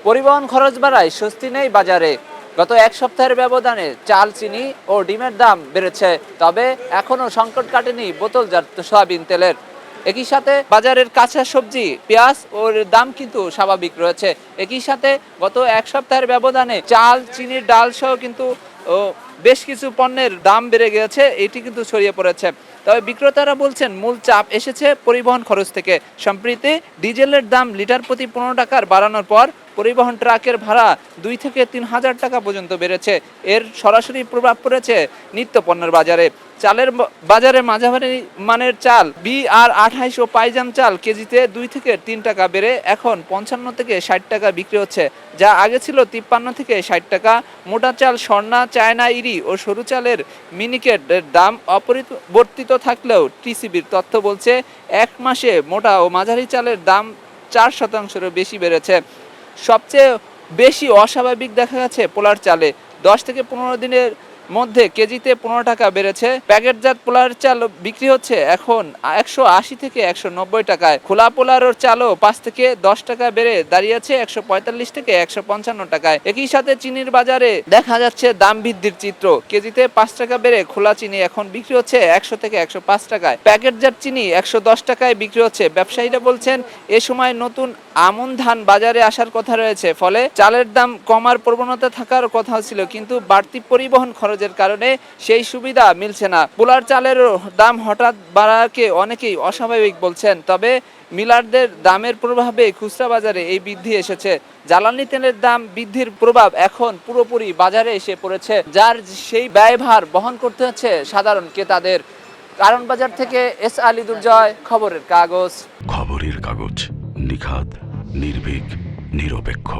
পরিবহন খরচ বাড়ায় স্বস্তি নেই বাজারে। গত এক সপ্তাহের ব্যবধানে চাল, চিনি ও ডিমের দাম বেড়েছে, তবে এখনো সংকট কাটেনি বোতলজাত সয়াবিন তেলের। একই সাথে বাজারের কাঁচা সবজি, পেঁয়াজ ওর দাম কিন্তু স্বাভাবিক রয়েছে। একই সাথে গত এক সপ্তাহের ব্যবধানে চাল, চিনি, ডাল সহ কিন্তু ও বেশ কিছু পণ্যের দাম বেড়ে গেছে, এটি কিন্তু ছড়িয়ে পড়েছে। তবে বিক্রেতারা বলছেন মূল চাপ এসেছে পরিবহন খরচ থেকে। সম্প্রতি ডিজেলের দাম লিটার প্রতি 15 টাকার বাড়ানোর পর পরিবহন ট্রাকের ভাড়া 2 থেকে 3 হাজার টাকা পর্যন্ত বেড়েছে। এর সরাসরি প্রভাব পড়েছে নিত্য পণ্যের বাজারে। চালের বাজারে মাঝারি মানের চাল BR28 ও পাইজাম চাল কেজিতে 2 থেকে 3 টাকা বেড়ে এখন 55 থেকে 60 টাকা বিক্রি হচ্ছে, যা আগে ছিল 53 থেকে 60 টাকা। মোটা চাল স্বর্ণা, চায়না ইরি ও সরু চালের মিনিকেটের দাম অপরিবর্তিত থাকলেও টিসিবির তথ্য বলছে এক মাসে মোটা ও মাঝারি চালের দাম 4%-এরও বেশি বেড়েছে। সবচেয়ে বেশি অস্বাভাবিক দেখা গেছে পোলার চালে। 10 থেকে 15 দিনের মধ্যে কেজিতে 15 টাকা বেড়েছে। প্যাকেটজাত পোলার চাল বিক্রি হচ্ছে এখন 180 থেকে 190 টাকায়। খোলা পোলার চালও 5 থেকে 10 টাকা বেড়ে দাঁড়িয়েছে 145 থেকে 155 টাকায়। একই সাথে চিনির বাজারে দেখা যাচ্ছে দাম বৃদ্ধির চিত্র। কেজিতে 5 টাকা বেড়ে খোলা চিনি এখন বিক্রি হচ্ছে 100 থেকে 105 টাকায়। প্যাকেটজাত চিনি 110 টাকায় বিক্রি হচ্ছে। ব্যবসায়ীরা বলছেন এ সময় নতুন আমন ধান বাজারে আসার কথা রয়েছে, ফলে চালের দাম কমার প্রবণতা থাকার কথা ছিল, কিন্তু বাড়তি পরিবহন খরচের কারণে সেই সুবিধা মিলছে না। পোলার চালের দাম হঠাৎ বাড়াকে অনেকেই অস্বাভাবিক বলছেন, তবে মিলারদের দামের প্রভাবে খুচরা বাজারে এই বৃদ্ধি এসেছে। জ্বালানি তেলের দাম বৃদ্ধির প্রভাব এখন পুরোপুরি বাজারে এসে পড়েছে, যার সেই ব্যয়ভার বহন করতে হচ্ছে সাধারণ ক্রেতাদের। কারণ বাজার থেকে আলী দুর্জয়, খবরের কাগজ। খবরের কাগজ, নিখাত, নির্ভীক, নিরপেক্ষ।